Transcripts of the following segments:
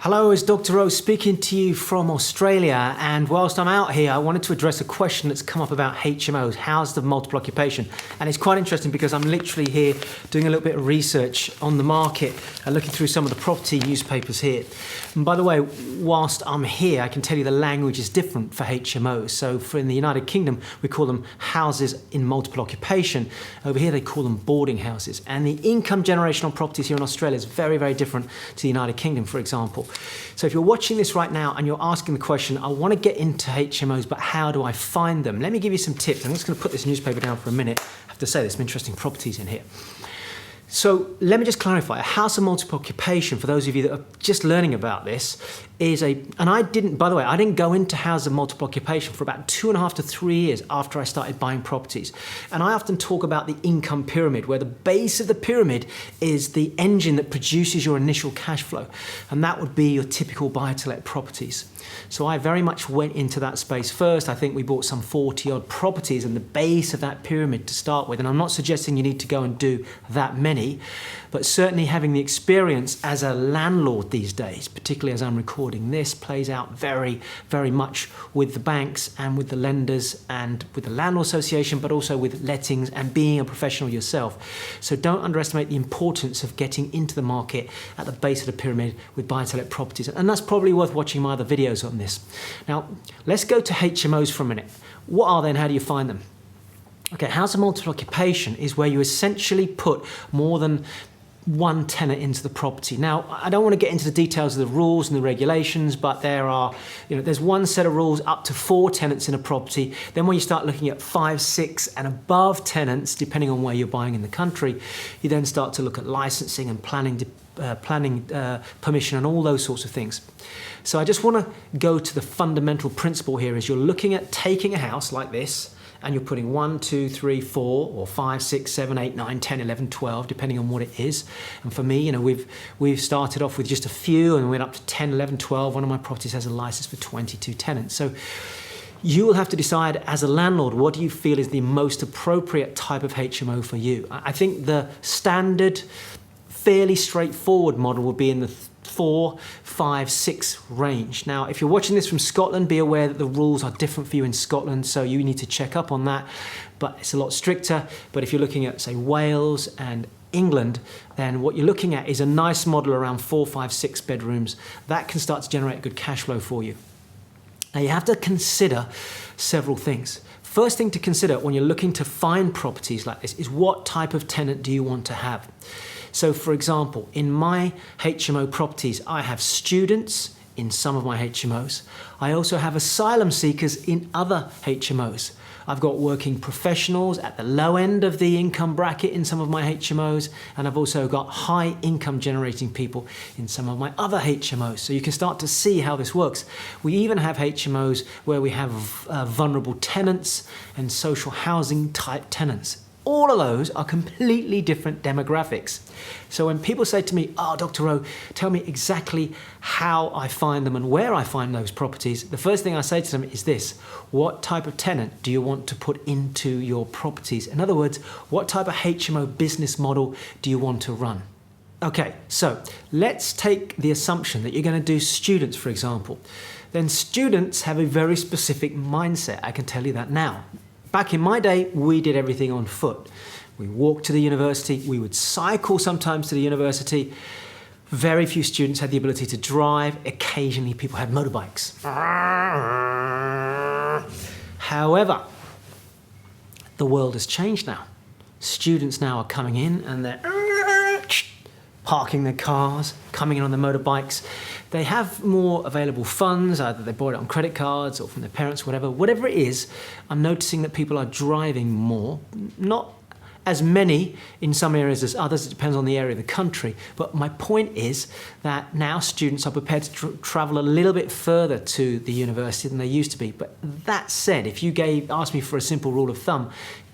Hello, it's Dr. O speaking to you from Australia, and whilst I'm out here I wanted to address a question that's come up about HMOs, housed of multiple occupation, and it's quite interesting because I'm literally here doing a little bit of research on the market and looking through some of the property newspapers here. And by the way, whilst I'm here I can tell you the language is different for HMOs. So in the United Kingdom we call them houses in multiple occupation. Over here they call them boarding houses, and the income generation on properties here in Australia is very, very different to the United Kingdom, for example. So if you're watching this right now and you're asking the question, I want to get into HMOs, but how do I find them? Let me give you some tips. I'm just going to put this newspaper down for a minute. I have to say there's some interesting properties in here. So let me just clarify, a house of multiple occupation, for those of you that are just learning about this, is and I didn't go into house of multiple occupation for about 2.5 to 3 years after I started buying properties. And I often talk about the income pyramid, where the base of the pyramid is the engine that produces your initial cash flow. And that would be your typical buy-to-let properties. So I very much went into that space first. I think we bought some 40 odd properties in the base of that pyramid to start with. And I'm not suggesting you need to go and do that many, but certainly having the experience as a landlord these days, particularly as I'm recording this, plays out very, very much with the banks and with the lenders and with the landlord association, but also with lettings and being a professional yourself. So don't underestimate the importance of getting into the market at the base of the pyramid with buy-to-let properties. And that's probably worth watching my other videos on this. Now, let's go to HMOs for a minute. What are they and how do you find them? Okay, house of multiple occupation is where you essentially put more than one tenant into the property. Now, I don't want to get into the details of the rules and the regulations, but there's one set of rules up to 4 tenants in a property. Then when you start looking at 5, 6 and above tenants, depending on where you're buying in the country, you then start to look at licensing and planning permission and all those sorts of things. So I just want to go to the fundamental principle here is you're looking at taking a house like this and you're putting 1, 2, 3, 4 or 5, 6, 7, 8, 9, 10, 11, 12, depending on what it is. And for me, we've started off with just a few and we went up to 10, 11, 12. One of my properties has a license for 22 tenants. So you will have to decide as a landlord, what do you feel is the most appropriate type of HMO for you? I think the standard, fairly straightforward model would be in the 4, 5, 6 range. Now, if you're watching this from Scotland, be aware that the rules are different for you in Scotland, so you need to check up on that, but it's a lot stricter. But if you're looking at, say, Wales and England, then what you're looking at is a nice model around 4, 5, 6 bedrooms. That can start to generate good cash flow for you. Now, you have to consider several things. First thing to consider when you're looking to find properties like this is what type of tenant do you want to have? So for example, in my HMO properties, I have students in some of my HMOs. I also have asylum seekers in other HMOs. I've got working professionals at the low end of the income bracket in some of my HMOs, and I've also got high income generating people in some of my other HMOs. So you can start to see how this works. We even have HMOs where we have vulnerable tenants and social housing type tenants. All of those are completely different demographics. So when people say to me, oh, Dr. O, tell me exactly how I find them and where I find those properties, the first thing I say to them is this: what type of tenant do you want to put into your properties? In other words, what type of HMO business model do you want to run? Okay, so let's take the assumption that you're going to do students, for example. Then students have a very specific mindset, I can tell you that now. Back in my day, we did everything on foot. We walked to the university, we would cycle sometimes to the university. Very few students had the ability to drive. Occasionally people had motorbikes. However, the world has changed now. Students now are coming in and they're parking their cars, coming in on their motorbikes. They have more available funds, either they bought it on credit cards or from their parents, whatever it is. I'm noticing that people are driving more, not as many in some areas as others. It depends on the area of the country. But my point is that now students are prepared to travel a little bit further to the university than they used to be. But that said, if you asked me for a simple rule of thumb,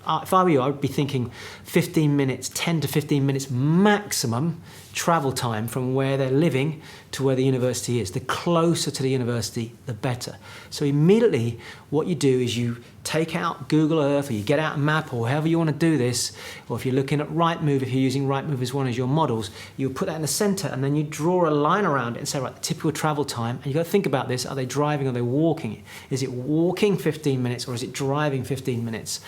if I were you, I would be thinking 15 minutes, 10 to 15 minutes maximum travel time from where they're living to where the university is. The closer to the university, the better. So immediately what you do is you take out Google Earth, or you get out a map, or however you want to do this, or if you're looking at Rightmove, if you're using Rightmove as one of your models, you put that in the center and then you draw a line around it and say, right, the typical travel time, and you've got to think about this. Are they driving or are they walking? Is it walking 15 minutes or is it driving 15 minutes?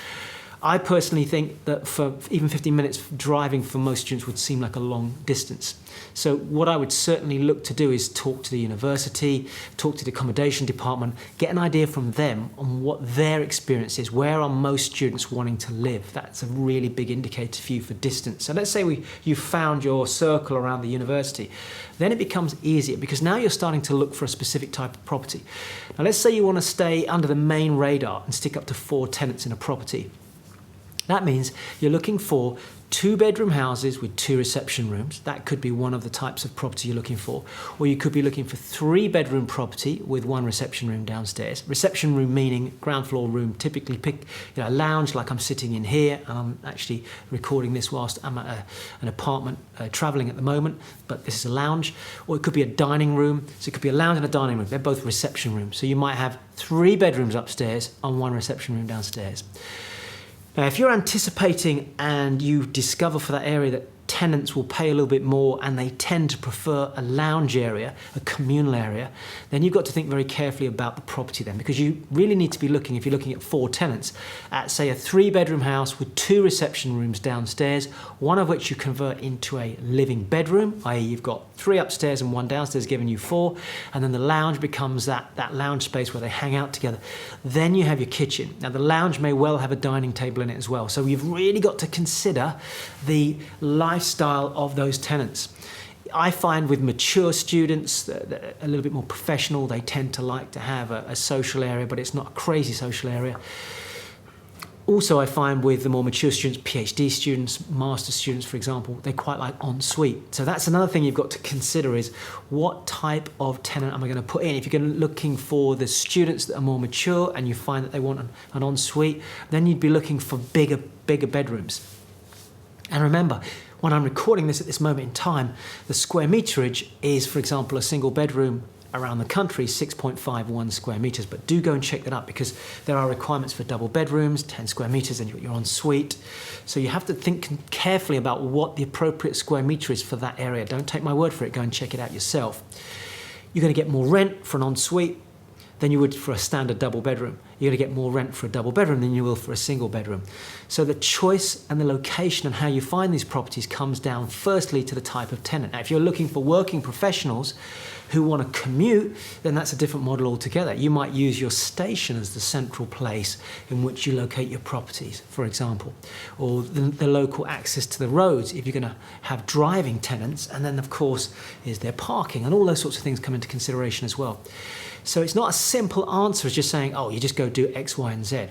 I personally think that for even 15 minutes driving for most students would seem like a long distance. So what I would certainly look to do is talk to the university, talk to the accommodation department, get an idea from them on what their experience is. Where are most students wanting to live? That's a really big indicator for you for distance. So let's say you found your circle around the university. Then it becomes easier because now you're starting to look for a specific type of property. Now let's say you want to stay under the main radar and stick up to 4 tenants in a property. That means you're looking for 2-bedroom houses with 2 reception rooms. That could be one of the types of property you're looking for. Or you could be looking for 3-bedroom property with 1 reception room downstairs. Reception room meaning ground floor room, typically a lounge like I'm sitting in here. I'm actually recording this whilst I'm at an apartment traveling at the moment, but this is a lounge. Or it could be a dining room. So it could be a lounge and a dining room. They're both reception rooms. So you might have 3 bedrooms upstairs and 1 reception room downstairs. Now, if you're anticipating and you discover for that area that tenants will pay a little bit more and they tend to prefer a lounge area, a communal area, then you've got to think very carefully about the property then, because you really need to be looking, if you're looking at 4 tenants, at say a 3-bedroom house with 2 reception rooms downstairs, one of which you convert into a living bedroom, i.e. you've got 3 upstairs and 1 downstairs giving you 4, and then the lounge becomes that lounge space where they hang out together. Then you have your kitchen. Now the lounge may well have a dining table in it as well, so you've really got to consider the lifestyle of those tenants. I find with mature students, that a little bit more professional, they tend to like to have a social area, but it's not a crazy social area. Also, I find with the more mature students, PhD students, master students, for example, they quite like ensuite. So that's another thing you've got to consider is what type of tenant am I going to put in? If you're looking for the students that are more mature and you find that they want an ensuite, then you'd be looking for bigger bedrooms. And remember, when I'm recording this at this moment in time, the square meterage is, for example, a single bedroom around the country, 6.51 square meters. But do go and check that up because there are requirements for double bedrooms, 10 square meters, and you're en suite. So you have to think carefully about what the appropriate square meter is for that area. Don't take my word for it, go and check it out yourself. You're going to get more rent for an ensuite than you would for a standard double bedroom. You're going to get more rent for a double bedroom than you will for a single bedroom. So the choice and the location and how you find these properties comes down firstly to the type of tenant. Now, if you're looking for working professionals who want to commute, then that's a different model altogether. You might use your station as the central place in which you locate your properties, for example, or the local access to the roads if you're going to have driving tenants, and then of course is there parking, and all those sorts of things come into consideration as well. So it's not a simple answer as just saying, oh, you just go do X, Y, and Z.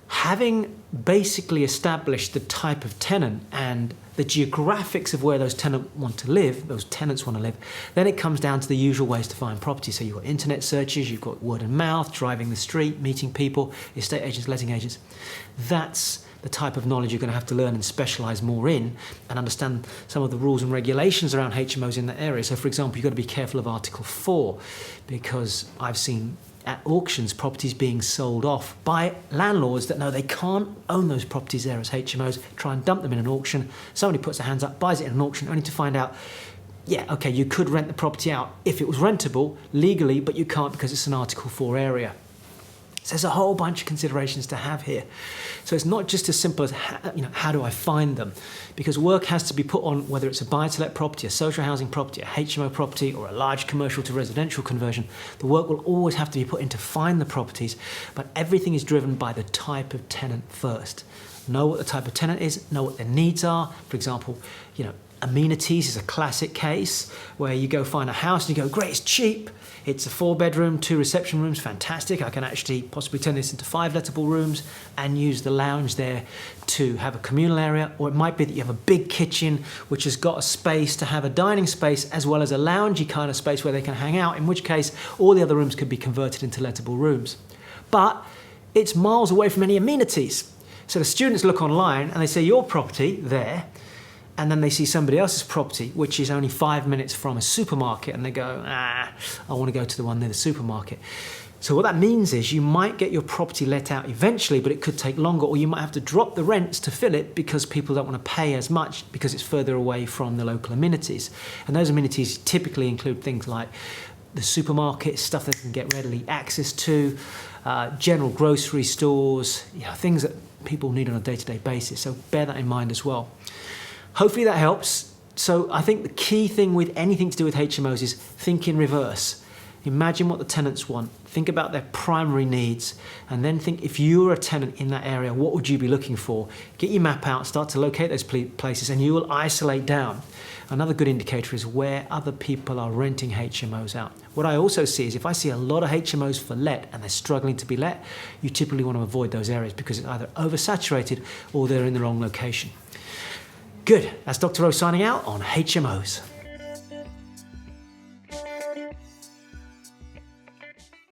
Having basically established the type of tenant and the geographics of where those tenants want to live, then it comes down to the usual ways to find property. So you've got internet searches, you've got word of mouth, driving the street, meeting people, estate agents, letting agents. That's the type of knowledge you're going to have to learn and specialise more in and understand some of the rules and regulations around HMOs in that area. So for example, you've got to be careful of Article 4 because I've seen at auctions properties being sold off by landlords that know they can't own those properties there as HMOs, try and dump them in an auction. Somebody puts their hands up, buys it in an auction, only to find out, yeah, okay, you could rent the property out if it was rentable legally, but you can't because it's an Article 4 area. So there's a whole bunch of considerations to have here. So it's not just as simple as, how do I find them? Because work has to be put on whether it's a buy-to-let property, a social housing property, a HMO property, or a large commercial to residential conversion. The work will always have to be put in to find the properties, but everything is driven by the type of tenant first. Know what the type of tenant is, know what their needs are. For example, amenities is a classic case where you go find a house and you go, great, it's cheap. It's a 4-bedroom, 2 reception rooms, fantastic. I can actually possibly turn this into 5 lettable rooms and use the lounge there to have a communal area. Or it might be that you have a big kitchen which has got a space to have a dining space as well as a loungy kind of space where they can hang out, in which case all the other rooms could be converted into lettable rooms. But it's miles away from any amenities. So the students look online and they say your property there, and then they see somebody else's property, which is only 5 minutes from a supermarket, and they go, I want to go to the one near the supermarket. So what that means is you might get your property let out eventually, but it could take longer, or you might have to drop the rents to fill it because people don't want to pay as much because it's further away from the local amenities. And those amenities typically include things like the supermarket, stuff they can get readily access to, general grocery stores, things that people need on a day-to-day basis. So bear that in mind as well. Hopefully that helps. So I think the key thing with anything to do with HMOs is think in reverse. Imagine what the tenants want. Think about their primary needs, and then think, if you were a tenant in that area, what would you be looking for? Get your map out, start to locate those places, and you will isolate down. Another good indicator is where other people are renting HMOs out. What I also see is if I see a lot of HMOs for let and they're struggling to be let, you typically want to avoid those areas because it's either oversaturated or they're in the wrong location. Good, that's Dr. O signing out on HMOs.